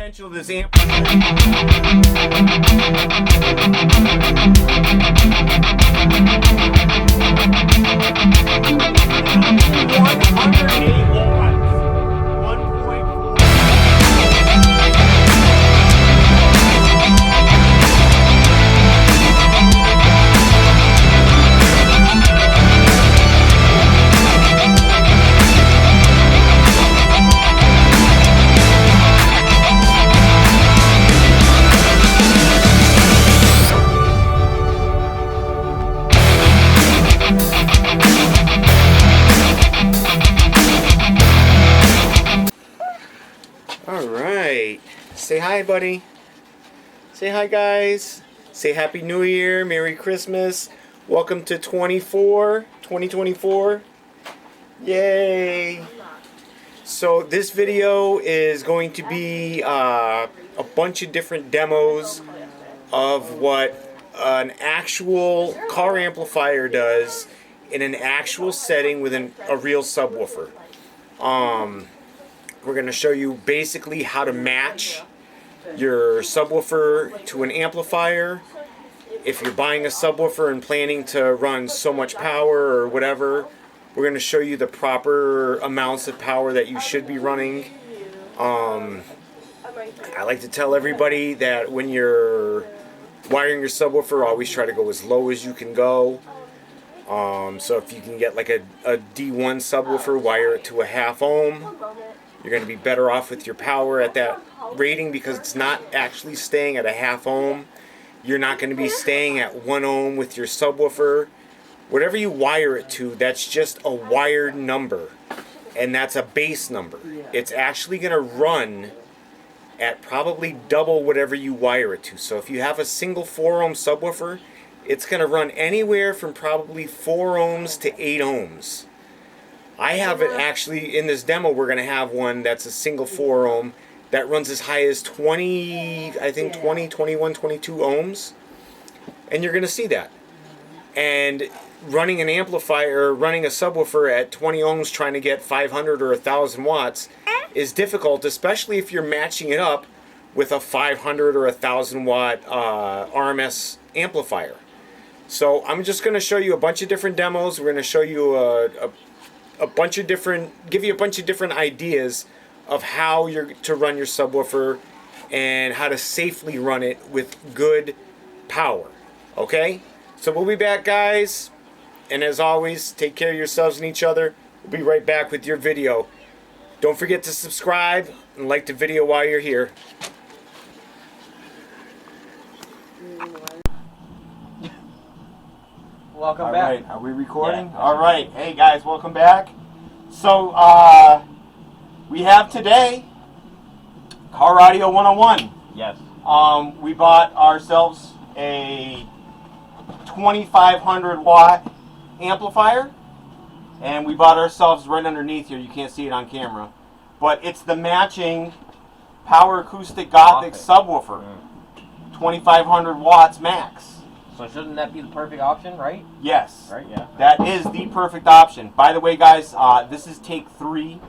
potential of this amp. Alright, say hi buddy, say hi guys, say Happy New Year, Merry Christmas, welcome to 2024, yay! So this video is going to be a bunch of different demos of what an actual car amplifier does in an actual setting with a real subwoofer. We're going to show you basically how to match your subwoofer to an amplifier. If you're buying a subwoofer and planning to run so much power or whatever, we're going to show you the proper amounts of power that you should be running. I like to tell everybody that when you're wiring your subwoofer, always try to go as low as you can go. So if you can get like a D1 subwoofer, wire it to a 1/2 ohm. You're going to be better off with your power at that rating because it's not actually staying at a 1/2 ohm. You're not going to be staying at 1 ohm with your subwoofer. Whatever you wire it to, that's just a wired number. And that's a base number. It's actually going to run at probably double whatever you wire it to. So if you have a single 4 ohm subwoofer, it's going to run anywhere from probably 4 ohms to 8 ohms. I have it actually in this demo. We're going to have one that's a single 4 ohm that runs as high as 20, I think 20, 21, 22 ohms. And you're going to see that. And running an amplifier, running a subwoofer at 20 ohms trying to get 500 or 1,000 watts is difficult, especially if you're matching it up with a 500 or 1,000 watt RMS amplifier. So I'm just going to show you a bunch of different demos. We're going to show you a bunch of different, give you a bunch of different ideas of how you're to run your subwoofer and how to safely run it with good power. Okay? So we'll be back, guys. And as always, take care of yourselves and each other. We'll be right back with your video. Don't forget to subscribe and like the video while you're here. Welcome back. Alright, are we recording? Yeah. Alright, hey guys, welcome back. So, we have today Car Audio 101. Yes. We bought ourselves a 2,500 watt amplifier, and we bought ourselves right underneath here. You can't see it on camera, but it's the matching Power Acoustic Gothic subwoofer, 2,500 watts max. So shouldn't that be the perfect option, right? Yes. Right, yeah. That is the perfect option. By the way, guys, this is take 3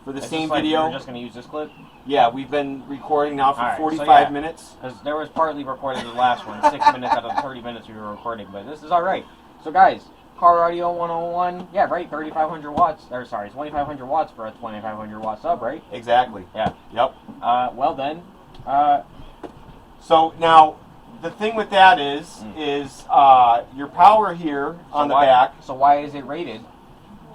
for the same video. We're just going to use this clip? Yeah, we've been recording now for 45 so yeah, minutes. Because there was partly recorded in the last one, 6 minutes out of the 30 minutes we were recording, but this is alright. So guys, Car Audio 101, yeah, right, 3,500 watts, or sorry, 2,500 watts for a 2,500 watt sub, right? Exactly. Yeah. Yep. Well then, so now, the thing with that is your power here on the back. So why is it rated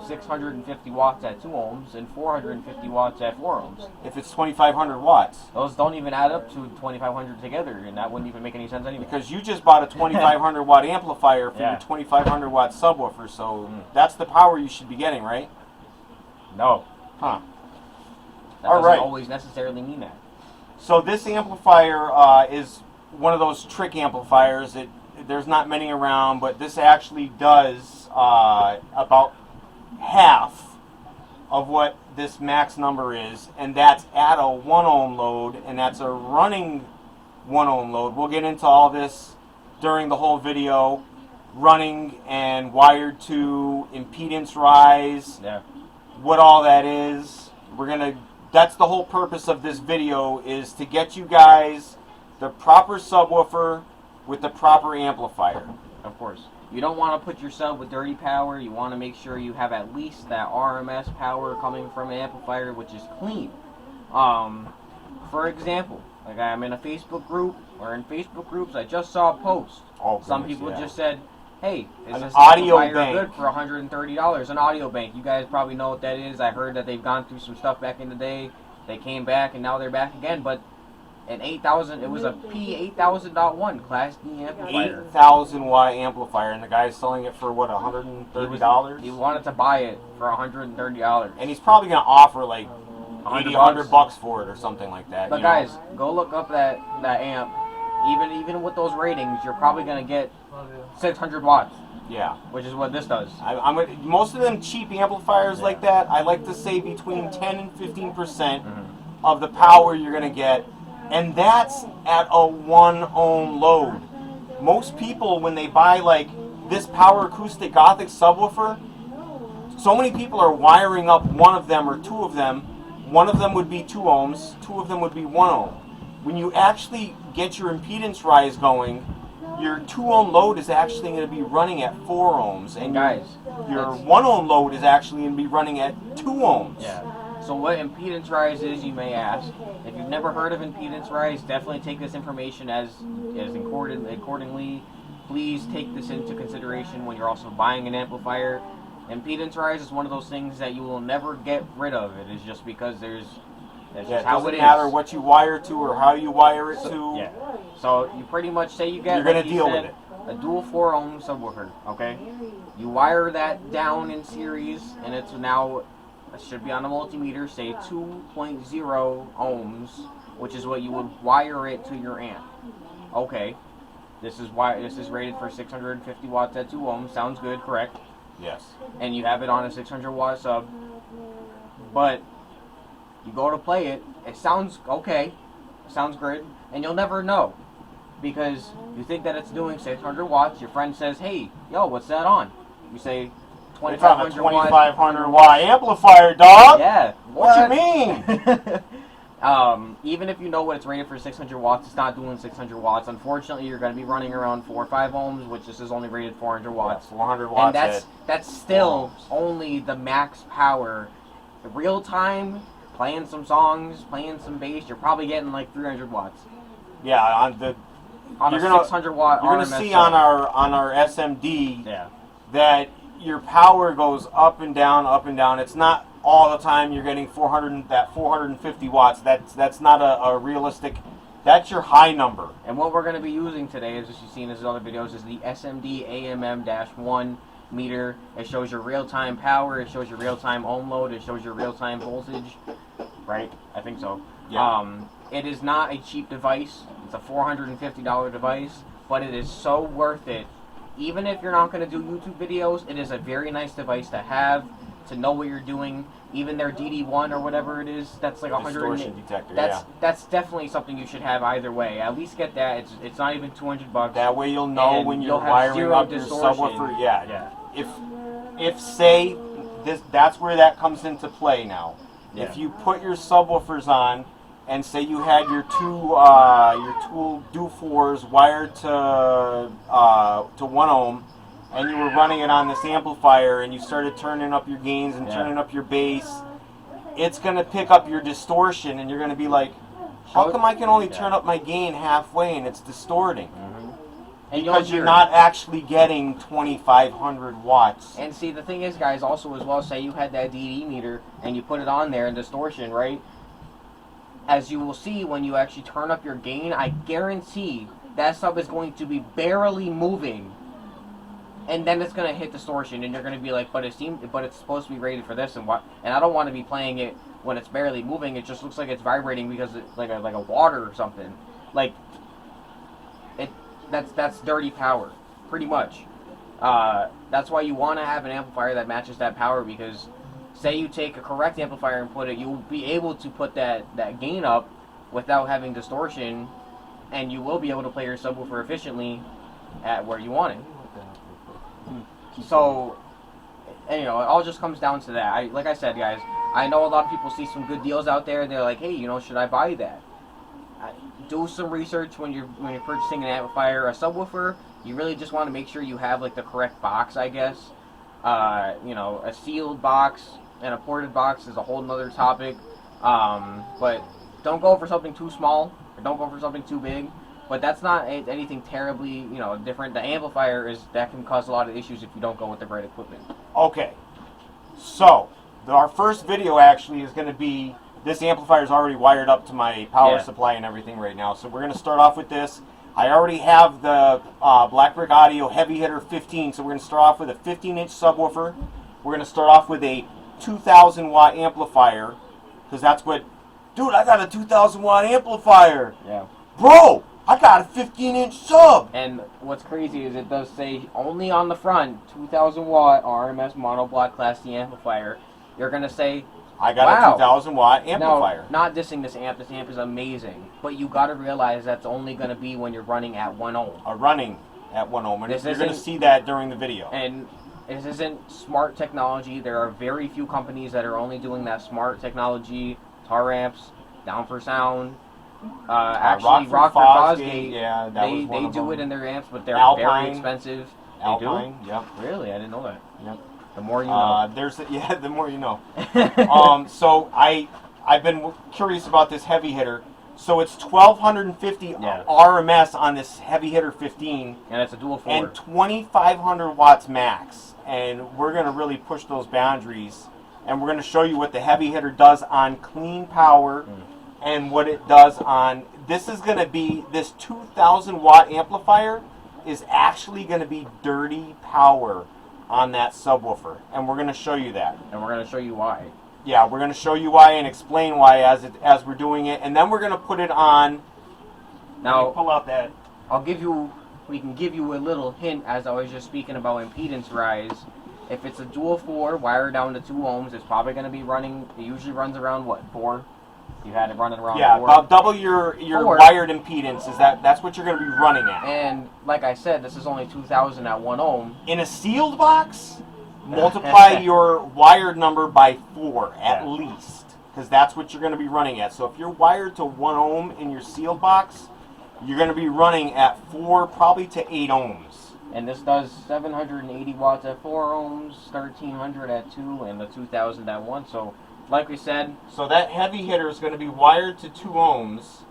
650 watts at 2 ohms and 450 watts at 4 ohms? If it's 2,500 watts. Those don't even add up to 2,500 together, and that wouldn't even make any sense anyway. Because you just bought a 2,500 watt amplifier for your 2,500 watt subwoofer, so that's the power you should be getting, right? No. Huh. That doesn't always necessarily mean that. So this amplifier is one of those trick amplifiers. There's not many around, but this actually does about half of what this max number is, and that's at a 1 ohm load, and that's a running 1 ohm load. We'll get into all this during the whole video. Running and wired to impedance rise, what all that is. We're going to that's the whole purpose of this video, is to get you guys the proper subwoofer with the proper amplifier. Of course. You don't want to put your sub with dirty power. You want to make sure you have at least that RMS power coming from an amplifier, which is clean. For example, like I'm in a Facebook group, or in Facebook groups, I just saw a post. Some people just said, hey, is this audio amplifier bank good for $130? An audio bank. You guys probably know what that is. I heard that they've gone through some stuff back in the day. They came back, and now they're back again, but an 8,000, it was a P8000.1 Class D amplifier. 8,000 watt amplifier, and the guy's selling it for what, $130? He wanted to buy it for $130. And he's probably going to offer like 80, $100 for it or something like that. But guys, go look up that amp. Even with those ratings, you're probably going to get 600 watts. Yeah. Which is what this does. Most of them cheap amplifiers like that, I like to say between 10 and 15% of the power you're going to get. And that's at a 1 ohm load. Most people, when they buy like this power acoustic Gothic subwoofer, so many people are wiring up one of them or two of them. One of them would be 2 ohms, 2 of them would be 1 ohm. When you actually get your impedance rise going, your 2 ohm load is actually going to be running at 4 ohms. And guys, your 1 ohm load is actually going to be running at 2 ohms. Yeah. So what impedance rise is, you may ask. If you've never heard of impedance rise, definitely take this information as accordingly. Please take this into consideration when you're also buying an amplifier. Impedance rise is one of those things that you will never get rid of. It is just because that's just how it is. It doesn't matter what you wire to or how you wire it to. Yeah. So you pretty much say you get, you're going to deal with it. A dual 4 ohm subwoofer, okay? You wire that down in series, and it's now, it should be on the multimeter, say 2.0 ohms, which is what you would wire it to your amp. Okay, this is rated for 650 watts at 2 ohms. Sounds good, correct? Yes. And you have it on a 600 watt sub, but you go to play it, it sounds okay, sounds good, and you'll never know. Because you think that it's doing 600 watts, your friend says, hey, yo, what's that on? You say, 2,500 watts. 2,500 watt amplifier, dog. Yeah. What you mean? Even if you know what it's rated for 600 watts, it's not doing 600 watts. Unfortunately, you're going to be running around 4 or 5 ohms, which this is only rated 400 watts. 400 watts. And that's still only the max power. Real time, playing some songs, playing some bass, you're probably getting like 300 watts. Yeah, on a 600 watt. You're gonna see on our SMD yeah, that your power goes up and down, up and down. It's not all the time you're getting 450 watts. That's not a realistic. That's your high number. And what we're going to be using today, as you've seen in other videos, is the SMD-AMM1 meter. It shows your real-time power. It shows your real-time ohm load. It shows your real-time voltage. Right? I think so. Yeah. It is not a cheap device. It's a $450 device, but it is so worth it. Even if you're not going to do YouTube videos, it is a very nice device to have, to know what you're doing. Even their DD1 or whatever it is, that's like a distortion detector. That's definitely something you should have either way. At least get that. It's not even $200. That way you'll know when you're wiring up your subwoofer. Yeah. If say that's where that comes into play now. Yeah. If you put your subwoofers on, and say you had your two do-4s wired to 1 ohm, and you were running it on this amplifier, and you started turning up your gains and turning up your bass, it's going to pick up your distortion, and you're going to be like, how come I can only turn up my gain halfway and it's distorting? And because you're not actually getting 2,500 watts. And see, the thing is, guys, also as well, say you had that DD meter, and you put it on there in distortion, right? As you will see when you actually turn up your gain, I guarantee that sub is going to be barely moving, and then it's going to hit distortion, and you're going to be like, but it's supposed to be rated for this, and what? And I don't want to be playing it when it's barely moving. It just looks like it's vibrating because it's like a water or something. Like that's dirty power, pretty much. That's why you want to have an amplifier that matches that power, because say you take a correct amplifier and put it, you'll be able to put that gain up without having distortion, and you will be able to play your subwoofer efficiently at where you want it. So, and, it all just comes down to that. Like I said, guys, I know a lot of people see some good deals out there, and they're like, hey, you know, should I buy that? Do some research when you're purchasing an amplifier. A subwoofer, you really just want to make sure you have like the correct box, I guess. You know, a sealed box and a ported box is a whole nother topic. But don't go for something too small, or don't go for something too big. But that's not anything terribly, you know, different. The amplifier that can cause a lot of issues if you don't go with the right equipment. Okay, so our first video actually is going to be, this amplifier is already wired up to my power supply and everything right now. So we're going to start off with this. I already have the Black Brick Audio Heavy Hitter 15, so we're going to start off with a 15-inch subwoofer. We're going to start off with a 2,000 watt amplifier, because that's what, dude, I got a 2,000 watt amplifier. Yeah. Bro, I got a 15-inch sub. And what's crazy is it does say only on the front, 2,000 watt RMS monoblock Class D amplifier. You're going to say, I got a 2,000 watt amplifier. Now, not dissing this amp is amazing, but you got to realize that's only going to be when you're running at 1 ohm. Running at 1 ohm, and This you're going to see that during the video. And this isn't smart technology. There are very few companies that are only doing that smart technology. Tar amps, Down for Sound, actually Rockford Fosgate. Yeah, they do it in their amps, but they're Alpine, very expensive. Alpine, they do? yep. Really? I didn't know that. Yep. The more you know. The more you know. So I've been curious about this heavy hitter. So it's 1,250 RMS on this heavy hitter 15, and it's a dual 4, and 2,500 watts max. And we're going to really push those boundaries, and we're going to show you what the heavy hitter does on clean power, and what it does on. This is going to be, this 2,000 watt amplifier is actually going to be dirty power on that subwoofer, and we're going to show you that. And we're going to show you why. Yeah, we're going to show you why and explain why as we're doing it, and then we're going to put it on. Now, pull out that. We can give you a little hint, as I was just speaking about impedance rise. If it's a dual 4 wired down to 2 ohms, it's probably going to be running. It usually runs around what, 4? You had it running around 4. About double your wired impedance. That's what you're going to be running at. And like I said, this is only 2,000 at 1 ohm. In a sealed box, multiply your wired number by 4 at least, because that's what you're going to be running at. So if you're wired to 1 ohm in your sealed box, you're going to be running at 4, probably to 8 ohms. And this does 780 watts at 4 ohms, 1,300 at 2, and the 2,000 at 1. So, like we said, so that heavy hitter is going to be wired to 2 ohms,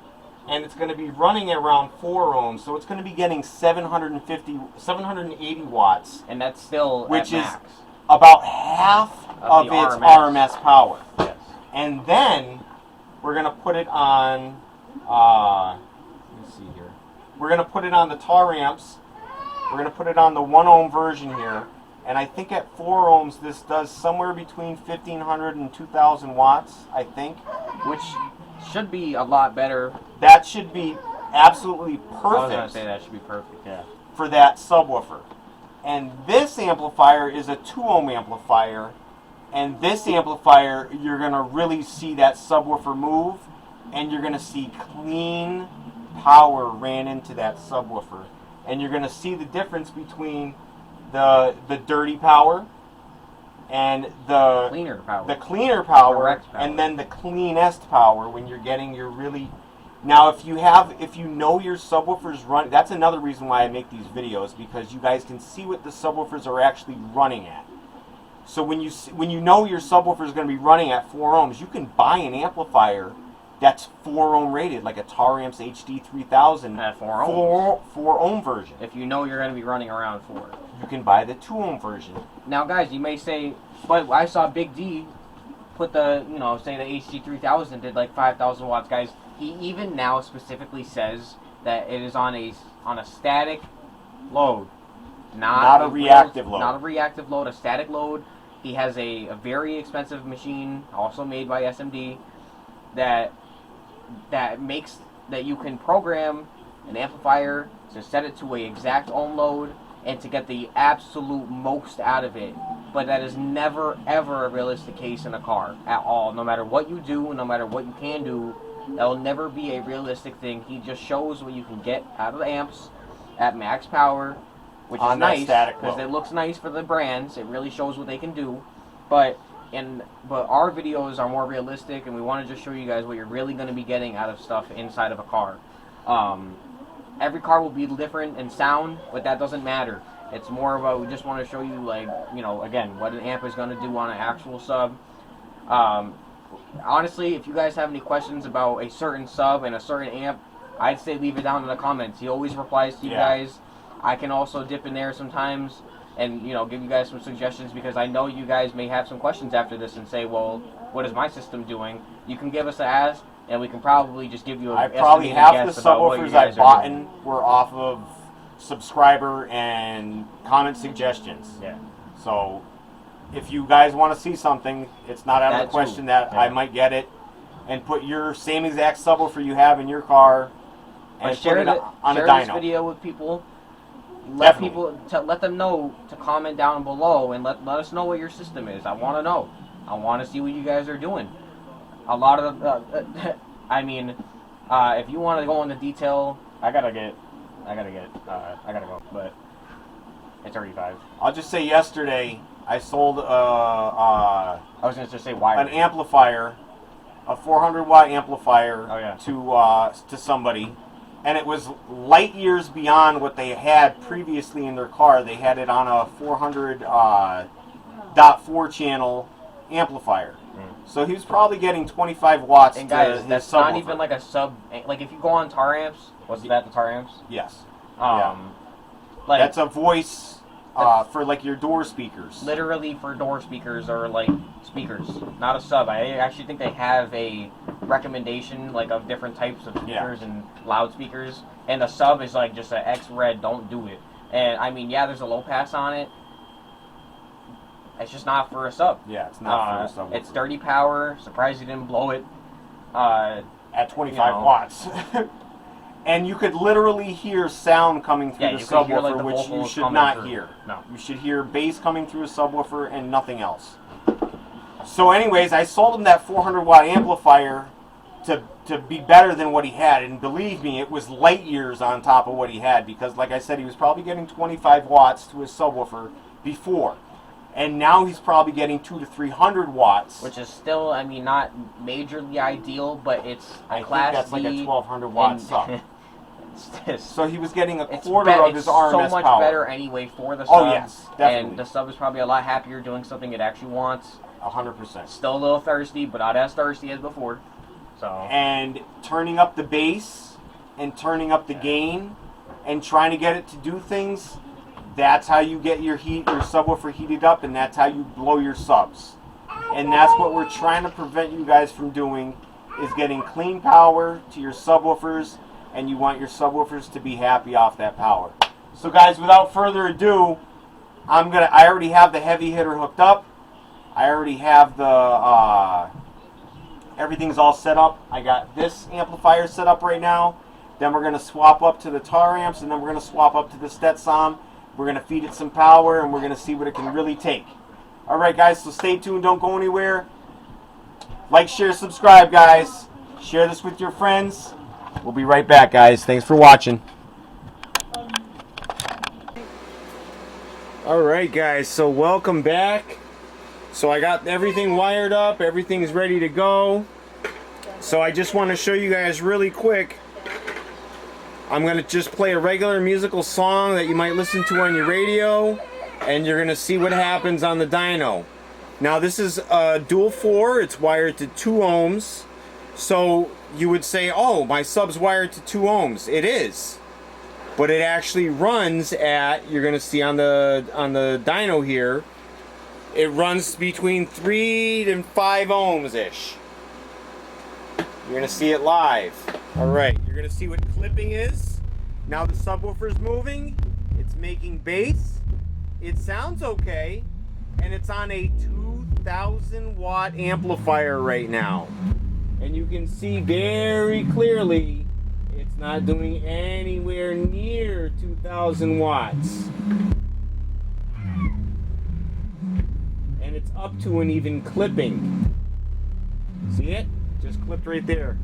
and it's going to be running at around 4 ohms. So it's going to be getting 780 watts, and that's still which at is max. About half of its RMS power. Yes. And then we're going to put it on. Let's see here. We're going to put it on the tar amps. We're going to put it on the 1 ohm version here. And I think at 4 ohms, this does somewhere between 1,500 and 2,000 watts, I think. Which should be a lot better. That should be absolutely perfect. I was going to say that should be perfect, yeah. For that subwoofer. And this amplifier is a 2 ohm amplifier. And this amplifier, you're going to really see that subwoofer move. And you're going to see clean power ran into that subwoofer. And you're going to see the difference between the dirty power and the cleaner power, correct power, and then the cleanest power when you're getting your really. Now, if you know your subwoofers run, that's another reason why I make these videos, because you guys can see what the subwoofers are actually running at. So when you know your subwoofer is going to be running at 4 ohms, you can buy an amplifier that's 4 ohm rated, like a Tar Amps HD 3000 at 4 ohms. 4 ohm version. If you know you're going to be running around 4. You can buy the 2 ohm version. Now, guys, you may say, but I saw Big D put the, say the HD 3000 did like 5,000 watts, guys. He even now specifically says that it is on a static load, not a reactive load. Not a reactive load, a static load. He has a very expensive machine, also made by SMD, that makes that you can program an amplifier to set it to a exact ohm load and to get the absolute most out of it. But that is never ever a realistic case in a car at all. No matter what you do, no matter what you can do, that will never be a realistic thing. He just shows what you can get out of the amps at max power, which is nice because it looks nice for the brands. It really shows what they can do. But But our videos are more realistic, and we want to just show you guys what you're really going to be getting out of stuff inside of a car. Every car will be different in sound, but that doesn't matter. It's more about, we just want to show you, like, you know, again, what an amp is going to do on an actual sub. Honestly, if you guys have any questions about a certain sub and a certain amp, I'd say leave it down in the comments. He always replies to you guys. I can also dip in there sometimes and, you know, give you guys some suggestions, because I know you guys may have some questions after this and say, well, what is my system doing? You can give us an ask, and we can probably just give you a probably half the subwoofers I bought were off of subscriber and comment suggestions. Yeah. So if you guys want to see something, it's not out of the question that I might get it and put your same exact subwoofer you have in your car and share put it on a share dyno. This video with people. Let them know to comment down below, and let us know what your system is. I want to know. I want to see what you guys are doing. A lot of I mean, if you want to go into detail, I gotta go, but it's already 5. I'll just say yesterday I sold I was gonna just say an amplifier, a 400-watt amplifier to somebody, and it was light years beyond what they had previously in their car. They had it on a 400.4 channel amplifier. So he was probably getting 25 watts. And guys, that's subwoofer. not even like a sub. Like if you go on tar amps, what's that? The tar amps? Yes. Like that's a voice for like your door speakers. Literally for door speakers, or like speakers, not a sub. I actually think they have a recommendation like of different types of speakers and loudspeakers. And a sub is like just an X red. Don't do it. And I mean, yeah, there's a low pass on it. It's just not for a sub. Yeah, it's not for a sub. It's dirty power. Surprised you didn't blow it. At 25 watts. And you could literally hear sound coming through the subwoofer, hear, like, which you should not hear. No. You should hear bass coming through a subwoofer and nothing else. So anyways, I sold him that 400-watt amplifier to be better than what he had. And believe me, it was light years on top of what he had, because like I said, he was probably getting 25 watts to his subwoofer before. And now he's probably getting 200 to 300 watts, which is still, I mean, not majorly ideal, but it's I class think that's B like a 1200 watt sub. So he was getting a it's quarter of his RMS so much power. better anyway for the sub. Oh yes, definitely. And the sub is probably a lot happier doing something it actually wants. 100%. Still a little thirsty, but not as thirsty as before. So. And turning up the bass and turning up the gain and trying to get it to do things. That's how you get your subwoofer heated up, and that's how you blow your subs. And that's what we're trying to prevent you guys from doing, is getting clean power to your subwoofers, and you want your subwoofers to be happy off that power. So guys, without further ado, I already have the heavy hitter hooked up. I already have the everything's all set up. I got this amplifier set up right now. Then we're going to swap up to the tar amps, and then we're going to swap up to the Stetson. We're going to feed it some power, and we're going to see what it can really take. Alright guys, so stay tuned. Don't go anywhere. Like, share, subscribe, guys. Share this with your friends. We'll be right back, guys. Thanks for watching. Alright guys, so welcome back. So I got everything wired up. Everything's ready to go. So I just want to show you guys really quick. I'm going to just play a regular musical song that you might listen to on your radio, and you're going to see what happens on the dyno. Now this is a dual 4, it's wired to 2 ohms. So you would say, oh, my sub's wired to 2 ohms. It is. But it actually runs at, you're going to see on the dyno here, it runs between 3 and 5 ohms-ish. You're going to see it live. Alright, you're going to see what clipping is. Now the subwoofer's moving. It's making bass. It sounds okay. And it's on a 2,000 watt amplifier right now. And you can see very clearly it's not doing anywhere near 2,000 watts. And it's up to and even clipping. See it? Just clipped right there.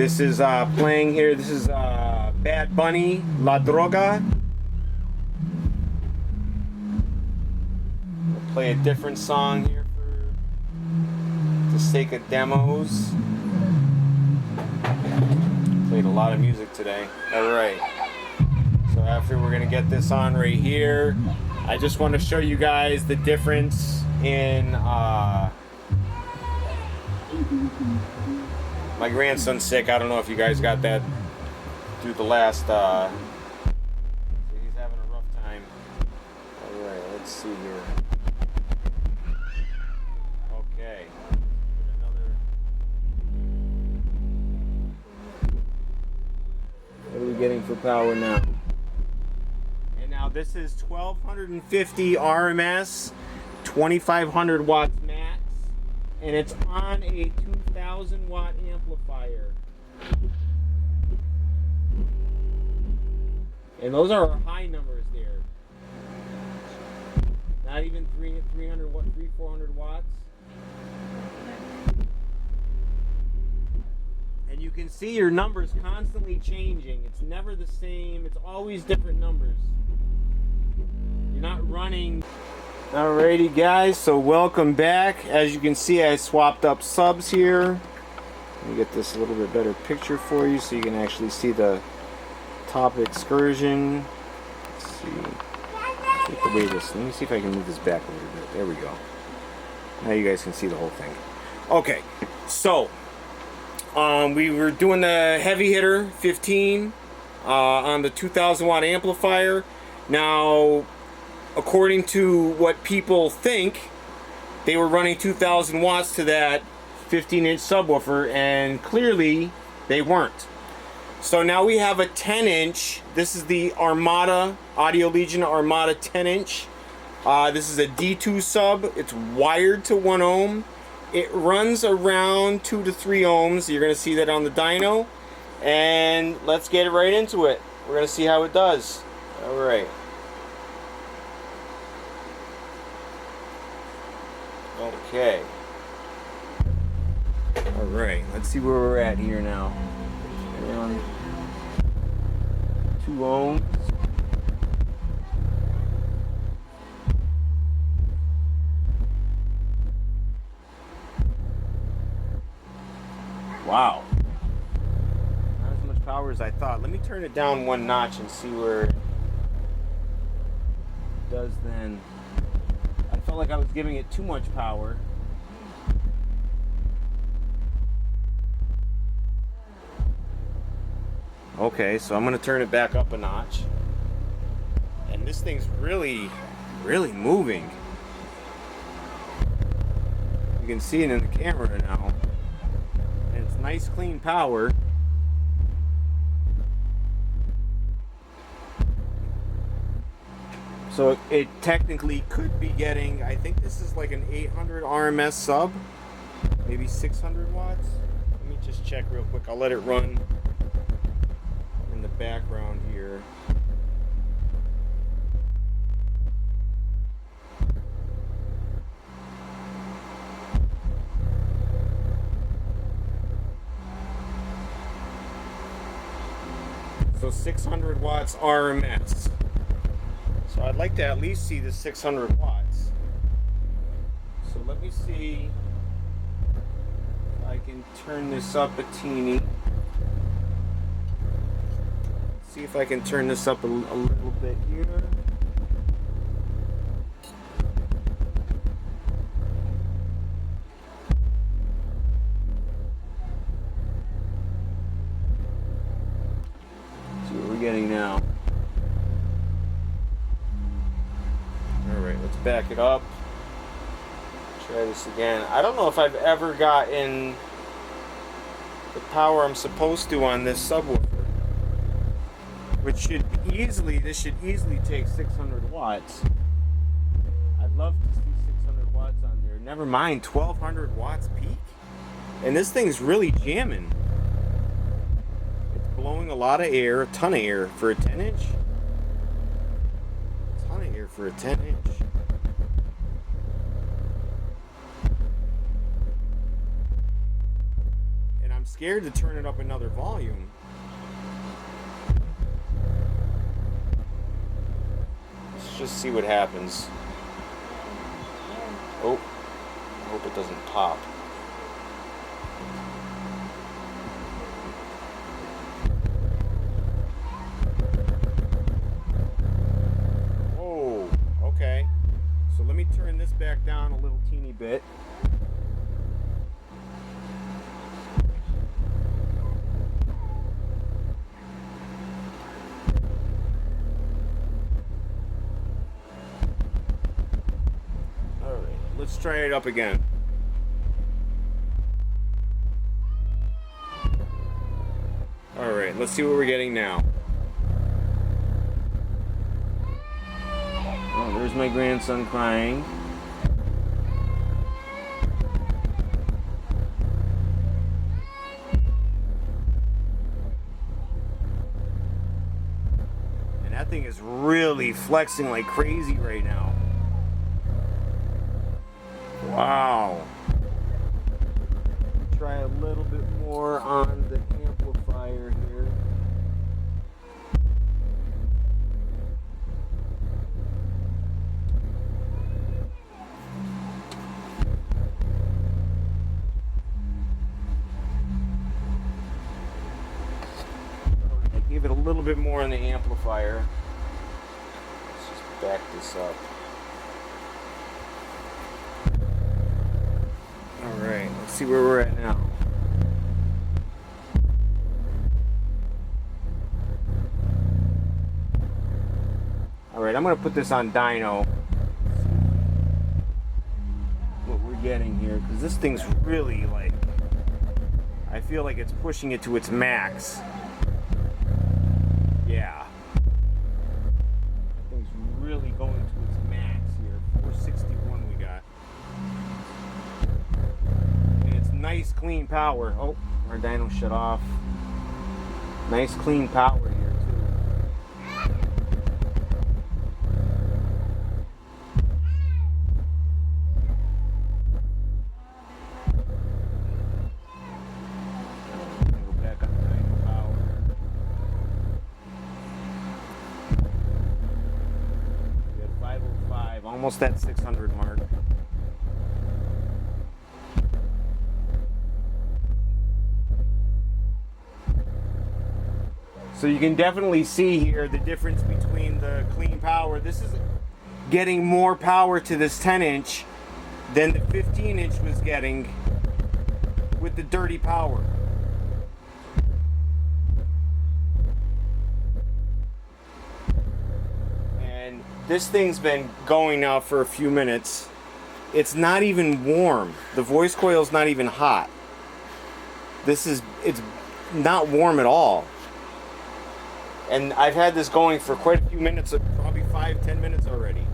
This is playing here. This is Bad Bunny, La Droga. We'll play a different song here for the sake of demos. Played a lot of music today. Alright. So after we're gonna get this on right here. I just want to show you guys the difference in my grandson's sick. I don't know if you guys got that through the last so he's having a rough time. Alright, let's see here. Okay. What are we getting for power now? And now this is 1250 RMS, 2500 watts max, and it's on a 2000 watt amplifier. And those are our high numbers there. Not even 300 watt, 400 watts. And you can see your numbers constantly changing. It's never the same. It's always different numbers. You're not running. Alrighty guys, so welcome back. As you can see, I swapped up subs here. Let me get this a little bit better picture for you so you can actually see the top excursion. Let's see. Take away this. Let me see if I can move this back a little bit. There we go. Now you guys can see the whole thing. Okay, so we were doing the heavy hitter 15 on the 2000 watt amplifier. Now, according to what people think, they were running 2000 watts to that 15-inch subwoofer, and clearly they weren't. So now we have a 10-inch. This is the Armada, Audio Legion Armada 10-inch. This is a D2 sub. It's wired to 1 ohm. It runs around 2 to 3 ohms. You're going to see that on the dyno. And let's get right into it. We're going to see how it does. All right. Okay. All right. Let's see where we're at here now. We're on 2 ohms. Wow. Not as much power as I thought. Let me turn it down 1 notch and see where it does then. I felt like I was giving it too much power. Okay, so I'm going to turn it back up a notch. And this thing's really, really moving. You can see it in the camera now. And it's nice, clean power. So it technically could be getting, I think this is like an 800 RMS sub, maybe 600 watts. Let me just check real quick. I'll let it run in the background here. So 600 watts RMS. So I'd like to at least see the 600 watts. So let me see if I can turn this up a teeny. See if I can turn this up a little bit here. See what we're getting now. Alright, let's back it up. Try this again. I don't know if I've ever gotten the power I'm supposed to on this subwoofer. Which should easily, this should easily take 600 watts. I'd love to see 600 watts on there. Never mind 1200 watts peak. And this thing's really jamming. It's blowing a lot of air, a ton of air for a 10-inch. A ton of air for a 10-inch. scared to turn it up another volume. Let's just see what happens. Oh, I hope it doesn't pop. Oh, okay. So let me turn this back down a little teeny bit. Let's try it up again. Alright, let's see what we're getting now. Oh, there's my grandson crying. And that thing is really flexing like crazy right now. Wow. Try a little bit more on the amplifier here. I gave it a little bit more on the amplifier. Let's just back this up. Alright, let's see where we're at now. Alright, I'm going to put this on Dyno. What we're getting here, because this thing's really like, I feel like it's pushing it to its max. Yeah. That thing's really going to its max here. 461 we got. Nice clean power. Oh, our dyno shut off. Nice clean power here too. Go back on dyno power. We got 505, almost that 600 mark. So you can definitely see here the difference between the clean power. This is getting more power to this 10-inch than the 15-inch was getting with the dirty power. And this thing's been going now for a few minutes. It's not even warm. The voice coil's not even hot. It's not warm at all. And I've had this going for quite a few minutes, probably 5-10 minutes already,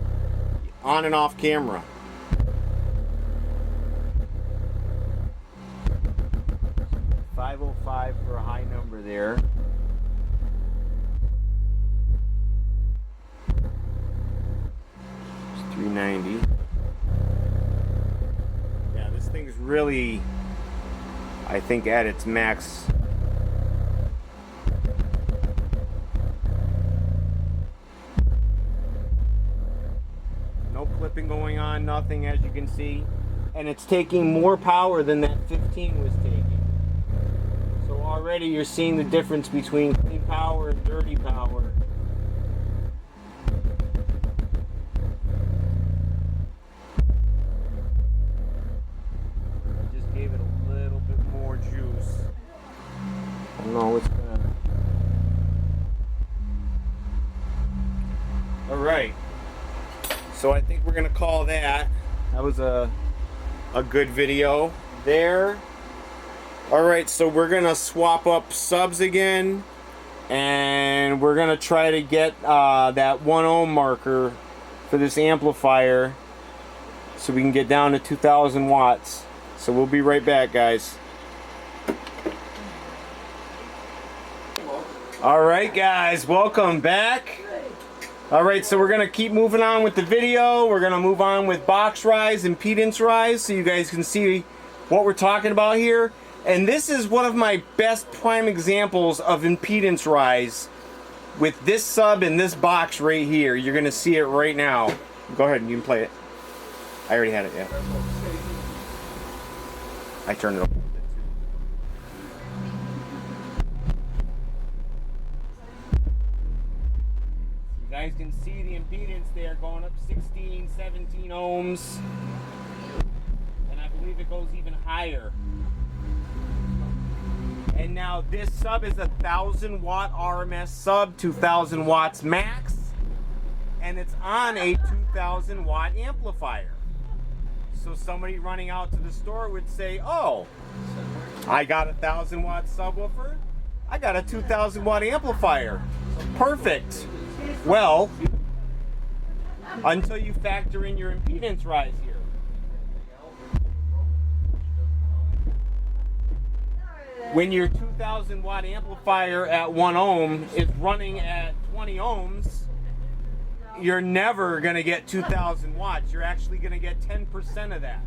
on and off camera. $505 for a high number there. It's $390. Yeah, this thing's really, I think, at its max. Clipping going on, nothing, as you can see, and it's taking more power than that 15 was taking. So already you're seeing the difference between clean power and dirty power. I just gave it a little bit more juice. I don't know what's gonna. All right. So I think we're gonna call that. That was a good video there. Alright, so we're gonna swap up subs again, and we're gonna try to get that 1 ohm marker for this amplifier so we can get down to 2,000 watts. So we'll be right back, guys. Alright guys, welcome back. Alright, so we're going to keep moving on with the video. We're going to move on with box rise, impedance rise, so you guys can see what we're talking about here. And this is one of my best prime examples of impedance rise with this sub and this box right here. You're going to see it right now. Go ahead and you can play it. I already had it, yeah. I turned it over. You guys can see the impedance there going up 16, 17 ohms. And I believe it goes even higher. And now this sub is a 1,000 watt RMS sub, 2,000 watts max, and it's on a 2,000 watt amplifier. So somebody running out to the store would say, oh, I got a 1,000 watt subwoofer, I got a 2,000 watt amplifier. Perfect. Well, until you factor in your impedance rise here. When your 2,000 watt amplifier at 1 ohm is running at 20 ohms, you're never going to get 2,000 watts. You're actually going to get 10% of that.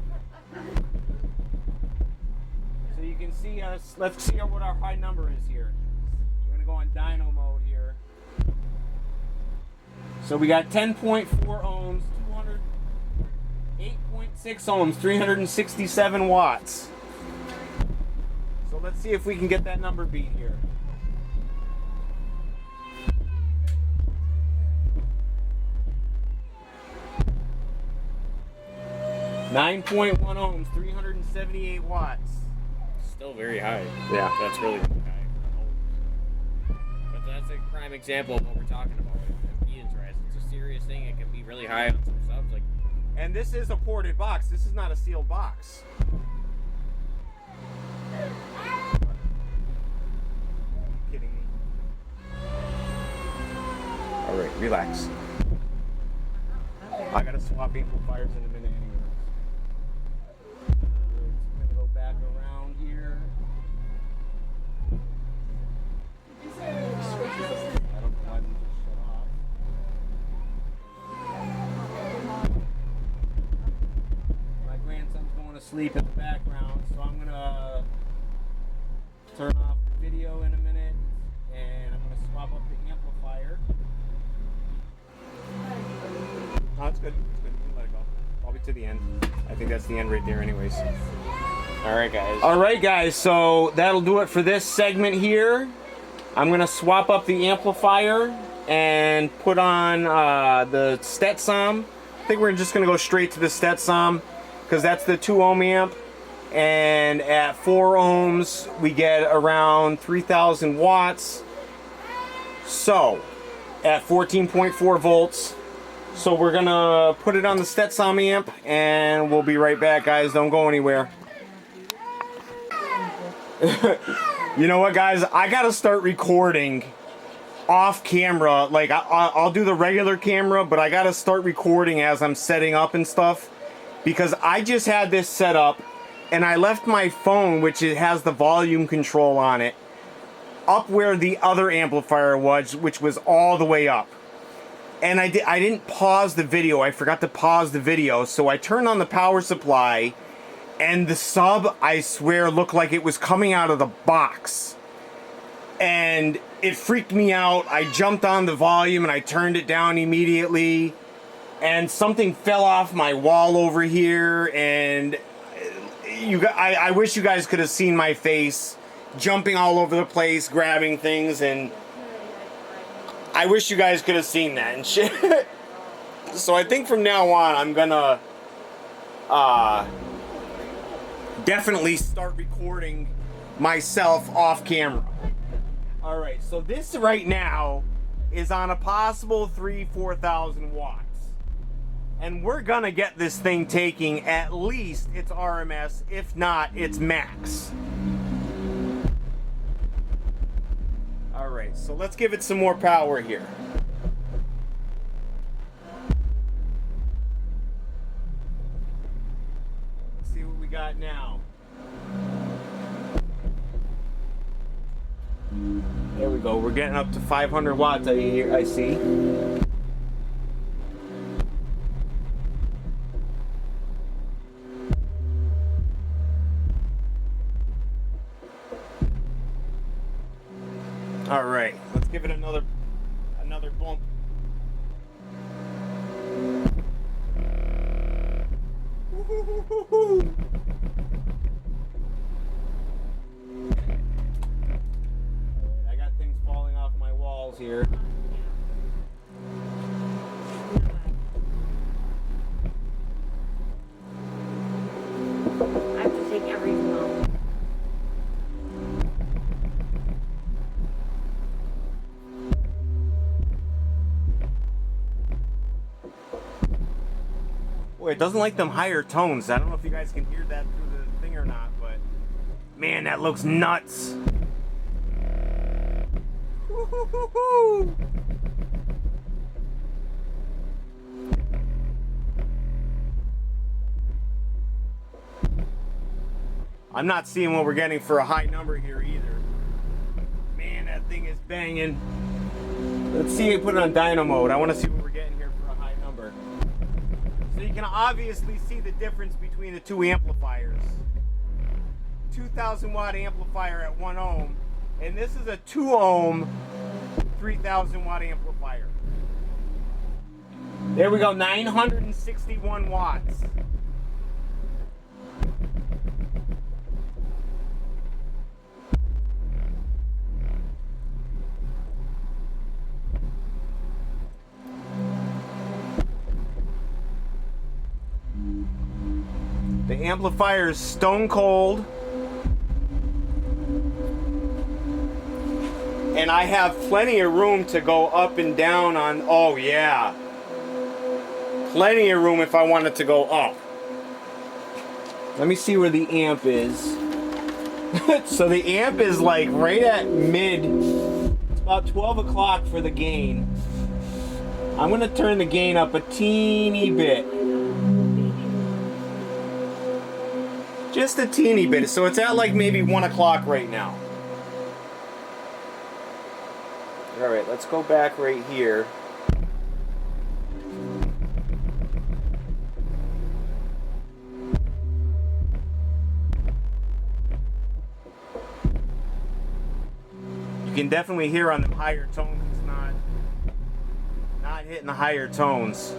So you can see us, let's see what our high number is here. We're going to go on dyno mode here. So we got 10.4 ohms, 8.6 ohms, 367 watts. So let's see if we can get that number beat here. .1 ohms, 378 watts. Still very high. Yeah. That's really high for an old. But that's a prime example of what we're talking about with impedance rise. It's a serious thing. It can be really high on some subs. Like, and this is a ported box. This is not a sealed box. Kidding me? All right, relax. I gotta swap amplifiers in a minute anyway. I'm gonna go back around here. I don't know why we just shut off. My grandson's going to sleep in the background, so I'm gonna turn off the video in a minute, and I'm gonna swap up the amplifier. No, it's good. It's good. You can let it go. Probably to the end. I think that's the end right there anyways. alright, guys. Alright, guys. So that'll do it for this segment here. I'm going to swap up the amplifier and put on the Stetsom. I think we're just going to go straight to the Stetsom because that's the 2 ohm amp. And at 4 ohms, we get around 3,000 watts. So, at 14.4 volts. So we're gonna put it on the Stetsom amp and we'll be right back, guys. Don't go anywhere. You know what, guys? I gotta start recording off camera. Like, I'll do the regular camera, but I gotta start recording as I'm setting up and stuff. Because I just had this set up and I left my phone, which it has the volume control on it, up where the other amplifier was, which was all the way up. And I didn't pause the video. I forgot to pause the video. So I turned on the power supply and the sub, I swear, looked like it was coming out of the box. And it freaked me out. I jumped on the volume and I turned it down immediately. And something fell off my wall over here. And I wish you guys could have seen my face jumping all over the place, grabbing things, and I wish you guys could have seen that and shit. So I think from now on, I'm gonna definitely start recording myself off camera. Alright, so this right now is on a possible 4,000 watts. And we're gonna get this thing taking at least its RMS, if not its max. Alright, so let's give it some more power here. Let's see what we got now. There we go, we're getting up to 500 watts I see. I got things falling off my walls here. I have to take everything off. Boy, it doesn't like them higher tones. I don't know if you guys can hear that through the thing or not, but man, that looks nuts. Woo-hoo-hoo-hoo. I'm not seeing what we're getting for a high number here either. Man, that thing is banging. Let's see, put it on dyno mode. I want to see what we're getting here for a high number. So you can obviously see the difference between the two amplifiers. 2,000 watt amplifier at 1 ohm, and this is a 2 ohm 3,000 watt amplifier. There we go, 961 watts. The amplifier is stone cold, and I have plenty of room to go up and down on, oh yeah, plenty of room if I wanted to go up. Let me see where the amp is. So the amp is like right at mid, it's about 12 o'clock for the gain. I'm going to turn the gain up a teeny bit. Just a teeny bit. So it's at like maybe 1 o'clock right now. Alright, let's go back right here. You can definitely hear on the higher tones it's not hitting the higher tones.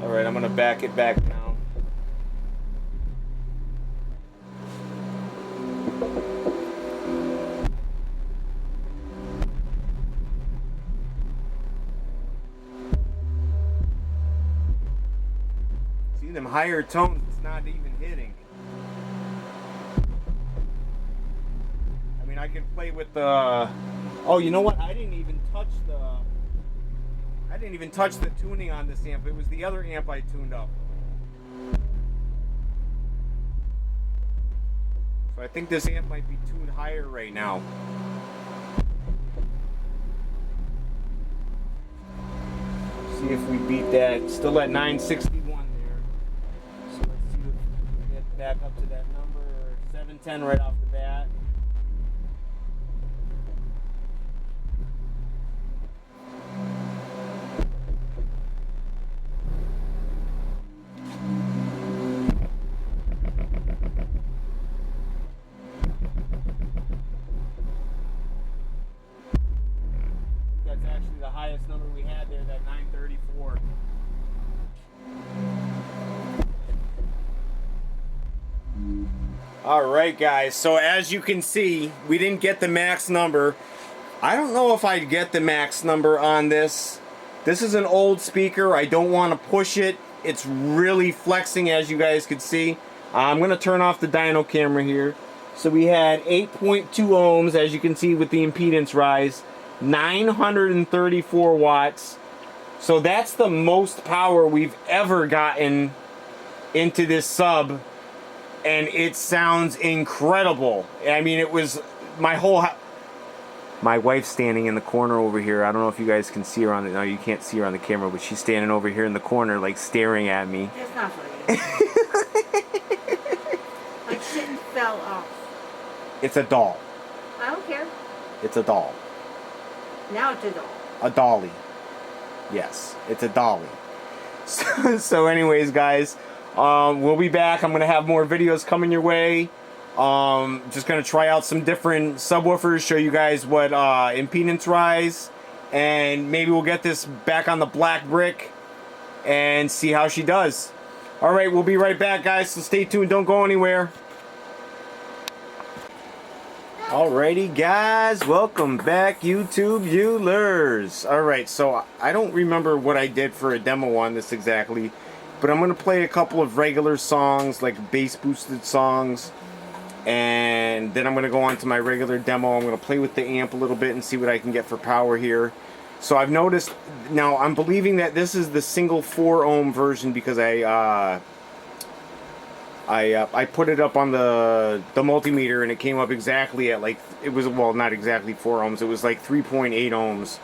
Alright, I'm going to back it back down. See them higher tones, it's not even hitting. I mean, I can play with the... Oh, you know what? I didn't even touch the tuning on this amp. It was the other amp I tuned up. So I think this amp might be tuned higher right now. See if we beat that. Still at 961 there. So let's see if we can get back up to that number. 710 right off the bat. That's actually the highest number we had there, that 934. Alright guys, so as you can see, we didn't get the max number. I don't know if I'd get the max number on this. This is an old speaker. I don't want to push it. It's really flexing, as you guys can see. I'm going to turn off the dyno camera here. So we had 8.2 ohms, as you can see with the impedance rise. 934 watts. So that's the most power we've ever gotten into this sub. And it sounds incredible. I mean, it was my whole... My wife's standing in the corner over here. I don't know if you guys can see her on the... No, you can't see her on the camera, but she's standing over here in the corner, like, staring at me. That's not funny. Like shit fell off. It's a doll. I don't care. It's a doll. Now it's a doll. A dolly. Yes, it's a dolly. So anyways, guys, we'll be back. I'm going to have more videos coming your way. Just gonna try out some different subwoofers, show you guys what impedance rise, and maybe we'll get this back on the black brick and see how she does. All right, we'll be right back, guys, so stay tuned, don't go anywhere. Alrighty, guys, welcome back, YouTube viewers. Alright, so I don't remember what I did for a demo on this exactly, but I'm going to play a couple of regular songs, like bass boosted songs, and then I'm going to go on to my regular demo. I'm going to play with the amp a little bit and see what I can get for power here. So I've noticed, now I'm believing that this is the single 4 ohm version because I put it up on the multimeter and it came up exactly at, like, it was, well, not exactly 4 ohms, it was like 3.8 ohms.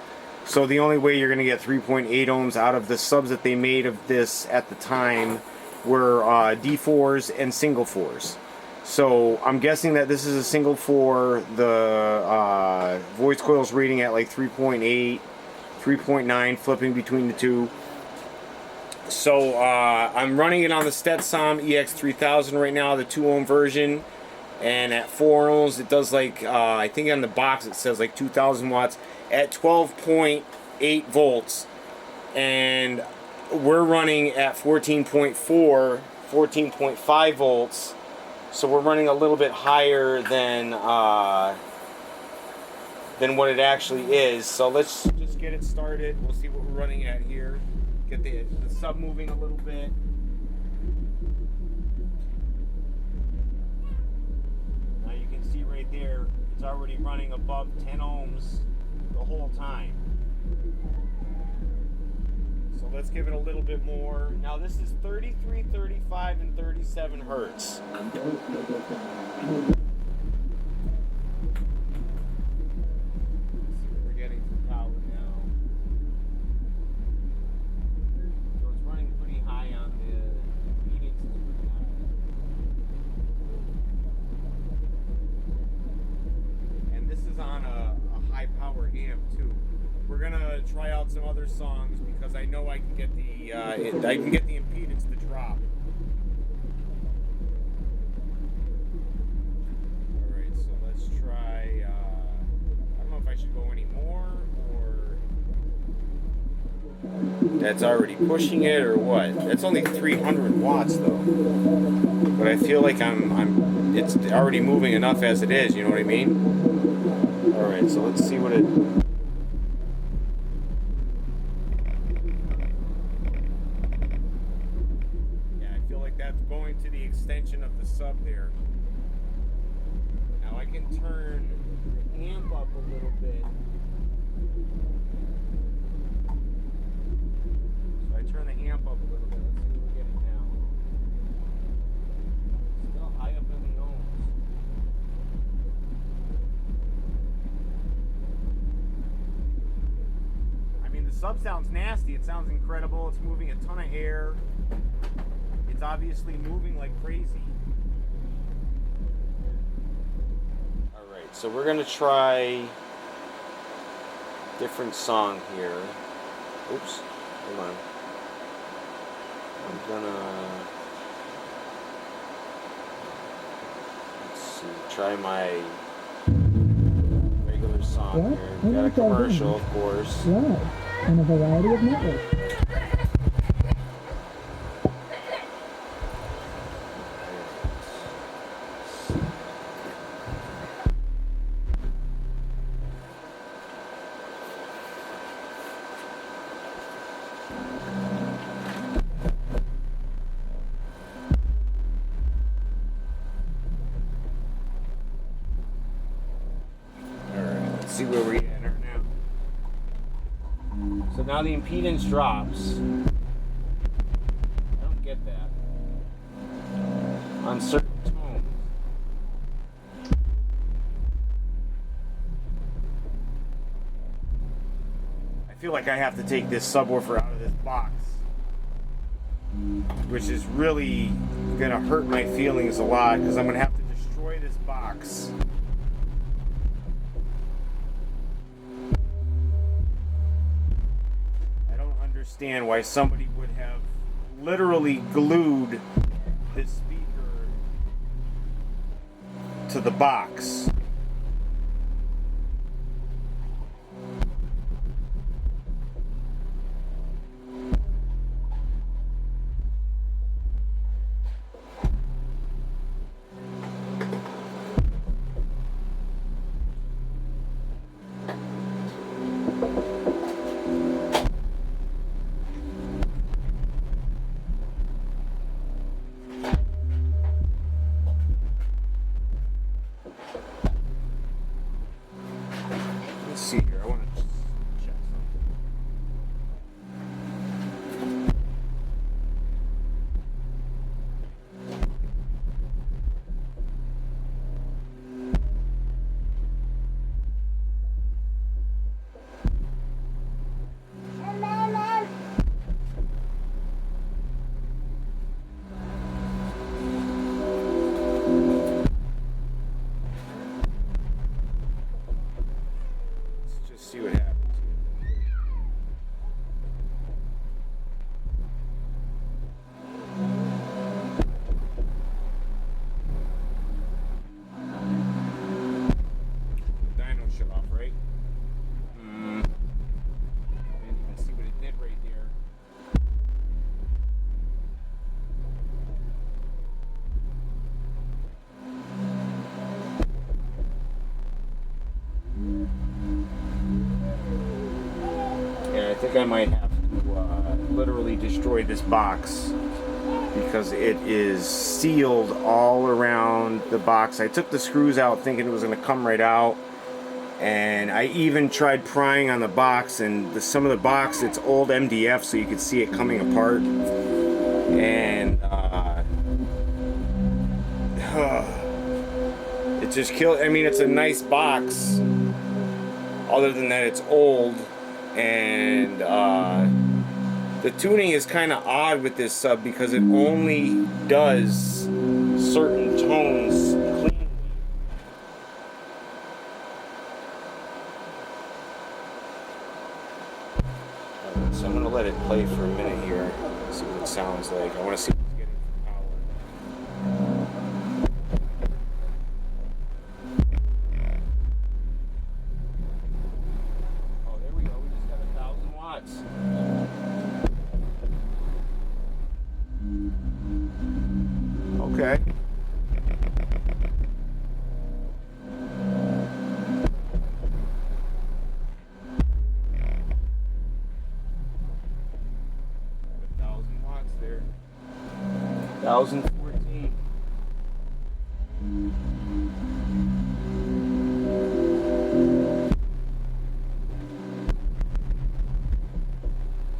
So the only way you're going to get 3.8 ohms out of the subs that they made of this at the time were D4s and single 4s. So I'm guessing that this is a single 4, the voice coil's rating at like 3.8, 3.9, flipping between the two. So I'm running it on the Stetson EX3000 right now, the 2 ohm version, and at 4 ohms it does like, I think on the box it says like 2000 watts at 12.8 volts, and we're running at 14.4, 14.5 volts, so we're running a little bit higher than what it actually is. So let's just get it started. We'll see what we're running at here. Get the sub moving a little bit. Now you can see right there, it's already running above 10 ohms the whole time. So let's give it a little bit more. Now this is 33, 35, and 37 hertz. We're gonna try out some other songs because I know I can get the impedance to drop. All right, so let's try. I don't know if I should go any more or that's already pushing it or what. That's only 300 watts though, but I feel like it's already moving enough as it is. You know what I mean? All right, so let's see what it. Going to the extension of the sub there. Now I can turn the amp up a little bit. So I turn the amp up a little bit. Let's see what we're getting now. Still high up in the ohms. I mean, the sub sounds nasty. It sounds incredible. It's moving a ton of air. It's obviously moving like crazy. Alright, so we're going to try a different song here. Oops, hold on. I'm gonna, let's see, try my regular song here. Got a commercial, of course. Live on a variety of networks. See where we enter now. So now the impedance drops. I don't get that. On certain tones. I feel like I have to take this subwoofer out of this box, which is really gonna hurt my feelings a lot because I'm gonna have to destroy this box. Understand why somebody would have literally glued this speaker to the box. Let's see here. I want to check something. Let's just see what happens. Dyno shut off, right? Didn't even see what it did right there. Yeah, I think I might have to literally destroy this box because it is sealed all around the box. I took the screws out thinking it was going to come right out, and I even tried prying on the box, and some of the box, it's old MDF, so you could see it coming apart. And it just killed. I mean, it's a nice box. Other than that, it's old, and the tuning is kind of odd with this sub because it only does certain tones cleanly. So I'm gonna let it play for a minute here, see what it sounds like. I want to see what's getting for power. Oh, there we go. We just got 1,000 watts. Okay. Got 1,000 watts there. 1,014.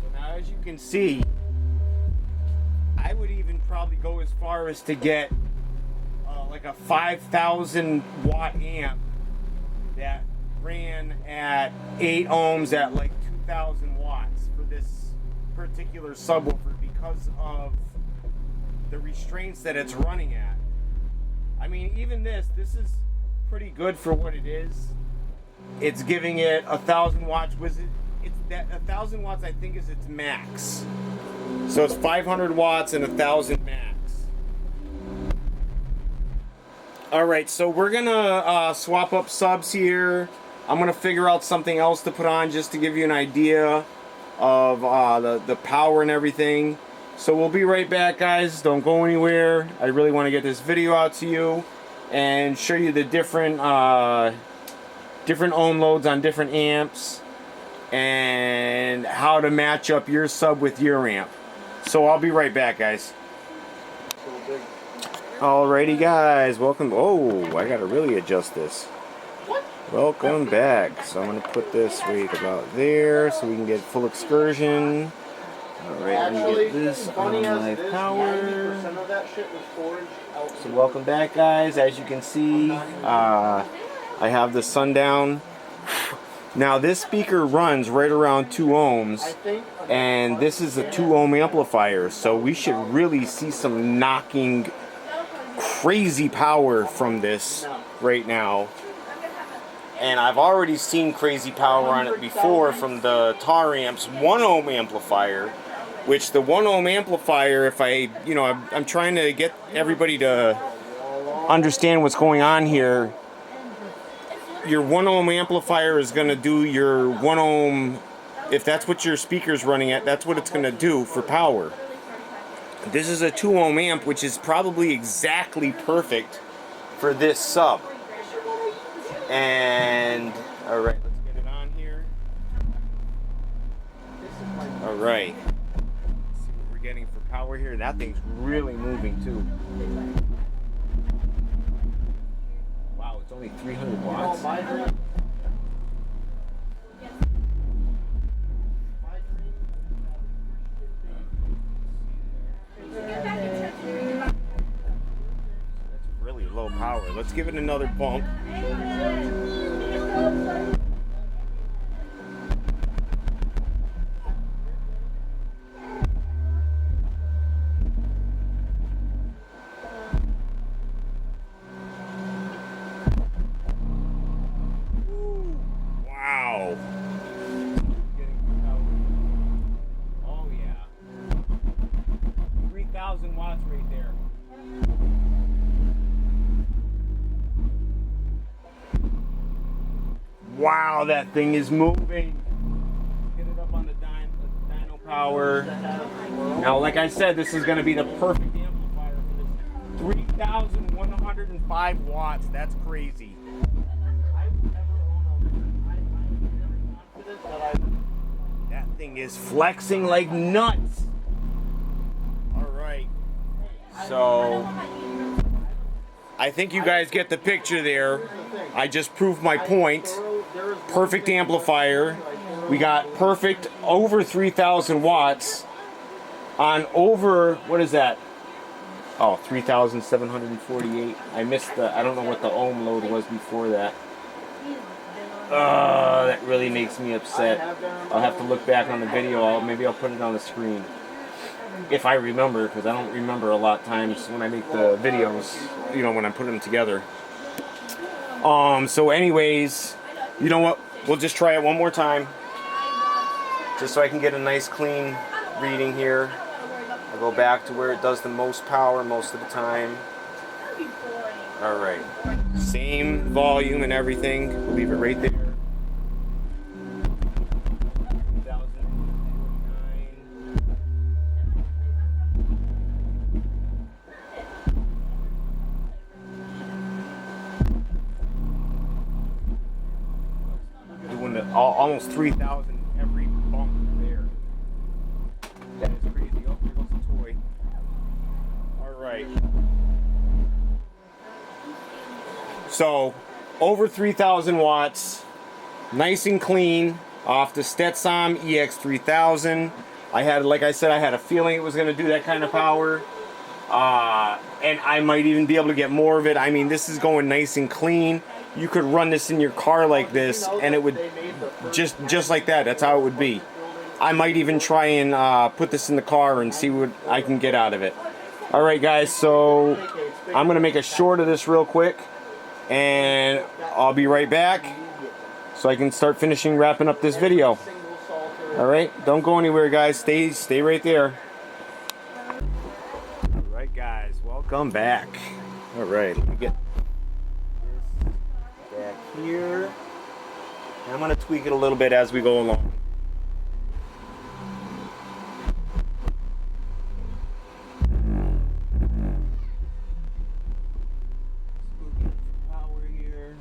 So now, as you can see, I would even probably go as far as to get like a 5,000 watt amp that ran at 8 ohms at like 2,000 watts for this particular subwoofer because of the restraints that it's running at. I mean, even this is pretty good for what it is. It's giving it 1,000 watts. It's that 1,000 watts I think is its max. So it's 500 watts and 1,000 max. Alright, so we're gonna swap up subs here. I'm gonna figure out something else to put on just to give you an idea of the power and everything. So we'll be right back, guys. Don't go anywhere. I really want to get this video out to you and show you the different ohm loads on different amps and how to match up your sub with your amp. So I'll be right back, guys. Alrighty, guys, welcome. Oh, I gotta really adjust this. Welcome back. So I'm gonna put this right about there so we can get full excursion. Alright, let me get this on my power. So welcome back, guys. As you can see, I have the sundown. Now this speaker runs right around 2 ohms, and this is a 2 ohm amplifier, so we should really see some knocking crazy power from this right now. And I've already seen crazy power on it before from the Tar Amps 1 ohm amplifier, which the 1 ohm amplifier, if I'm trying to get everybody to understand what's going on here, your 1 ohm amplifier is going to do your 1 ohm, if that's what your speaker's running at, that's what it's going to do for power. This is a 2 ohm amp, which is probably exactly perfect for this sub. And, alright, let's get it on here. Alright. Let's see what we're getting for power here. That thing's really moving too. Wow, it's only 300 watts. That's really low power. Let's give it another bump. Wow. Oh yeah. 3,000 watts right there. Wow, that thing is moving. Get it up on the dyno power. Now, like I said, this is going to be the perfect amplifier for this. 3,105 watts. That's crazy. That thing is flexing like nuts. All right. So, I think you guys get the picture there. I just proved my point. Perfect amplifier. We got perfect over 3,000 watts on over, what is that? Oh, 3,748. I missed I don't know what the ohm load was before that. That really makes me upset. I'll have to look back on the video. Maybe I'll put it on the screen. If I remember, because I don't remember a lot of times when I make the videos, you know, when I put them together. So anyways, you know what? We'll just try it one more time. Just so I can get a nice clean reading here. I'll go back to where it does the most power most of the time. Alright. Same volume and everything. We'll leave it right there. Almost 3,000 every bump there. That is crazy. Oh, here goes the toy. Alright. So, over 3,000 watts. Nice and clean. Off the Stetson EX3000. I had, like I said, I had a feeling it was going to do that kind of power. And I might even be able to get more of it. I mean, this is going nice and clean. You could run this in your car like this, and it would just like that. That's how it would be. I might even try and put this in the car and see what I can get out of it. All right, guys. So I'm gonna make a short of this real quick, and I'll be right back so I can start wrapping up this video. All right. Don't go anywhere, guys. Stay right there. All right, guys. Welcome back. All right. Let me get back here. And I'm going to tweak it a little bit as we go along. Power here.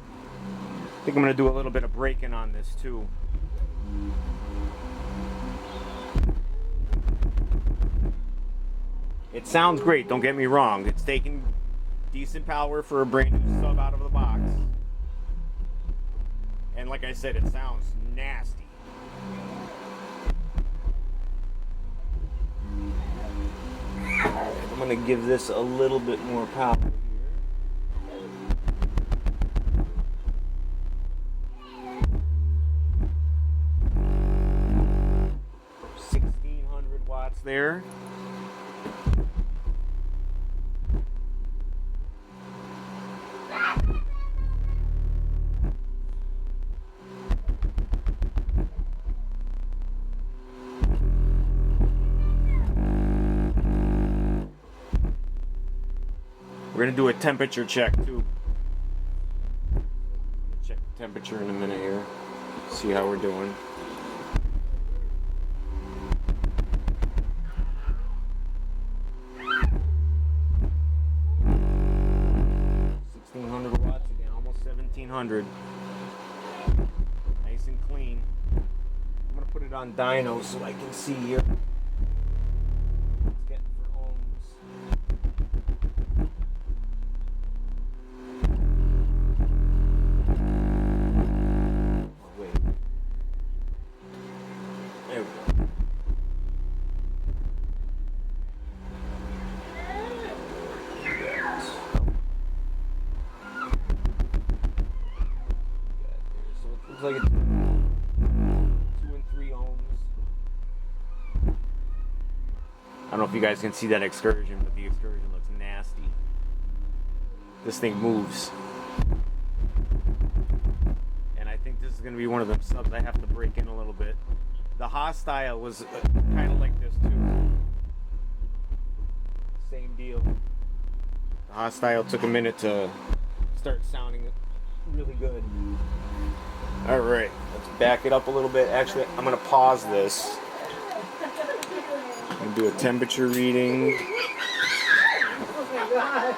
I think I'm going to do a little bit of braking on this too. It sounds great, don't get me wrong. It's taking decent power for a brand new sub out of the box. And like I said, it sounds nasty. I'm going to give this a little bit more power here. 1,600 watts there. We're gonna do a temperature check too. Check the temperature in a minute here. See how we're doing. Watts again, almost 1700. Nice and clean. I'm gonna put it on dyno so I can see here. It's getting for ohms. Oh, wait. There we go. Looks like it's 2 and 3 ohms. I don't know if you guys can see that excursion, but the excursion looks nasty. This thing moves. And I think this is going to be one of them subs I have to break in a little bit. The hostile was kind of like this too. Same deal. The hostile took a minute to start sounding really good. All right, let's back it up a little bit. Actually, I'm gonna pause this and do a temperature reading. Oh my God.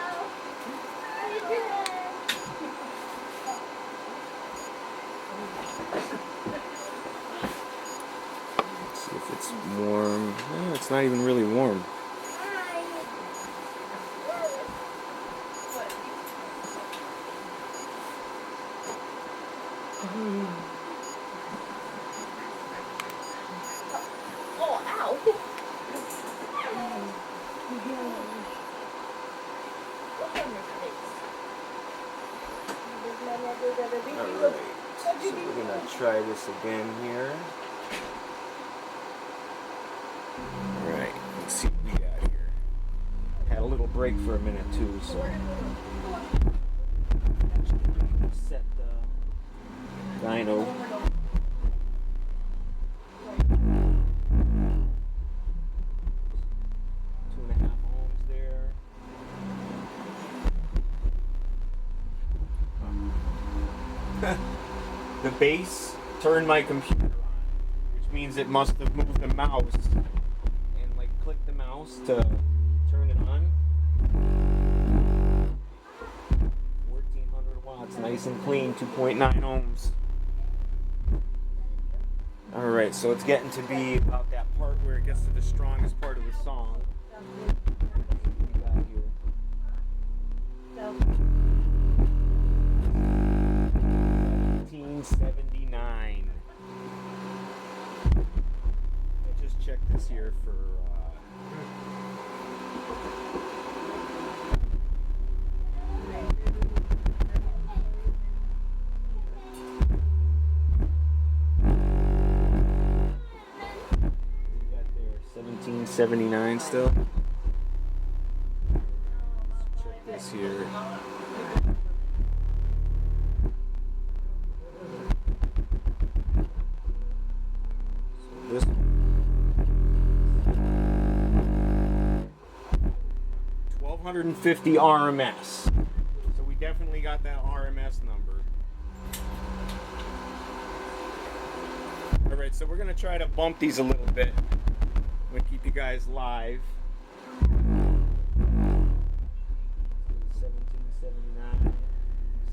Let's see if it's warm. It's not even really warm. Oh, ow! Alright, so we're gonna try this again here. Alright, let's see what we got here. Had a little break for a minute too, so set the dyno. 2.5 ohms there. The bass turned my computer on, which means it must have moved the mouse and like clicked the mouse to turn it on. 1400 watts, nice and clean, 2.9 ohms. Alright, so it's getting to be about that part where it gets to the strongest part of the song. What we got here? 1779. I'll just check this here for we got there 1779 still. Let's check this here. This 1250 RMS. So we definitely got that RMS number. Alright, so we're going to try to bump these a little bit. I'm going to keep you guys live. 1779.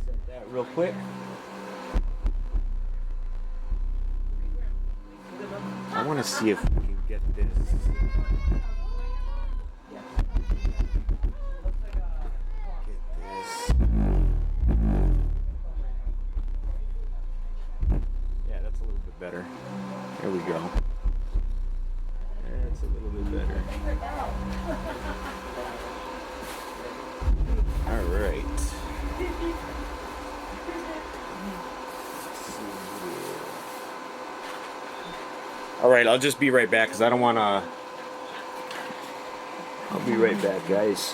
Set that real quick. I want to see if we can get this. Get this. Yeah, that's a little bit better. There we go. That's a little bit better. All right. Alright, I'll just be right back because I don't want to... I'll be right back, guys.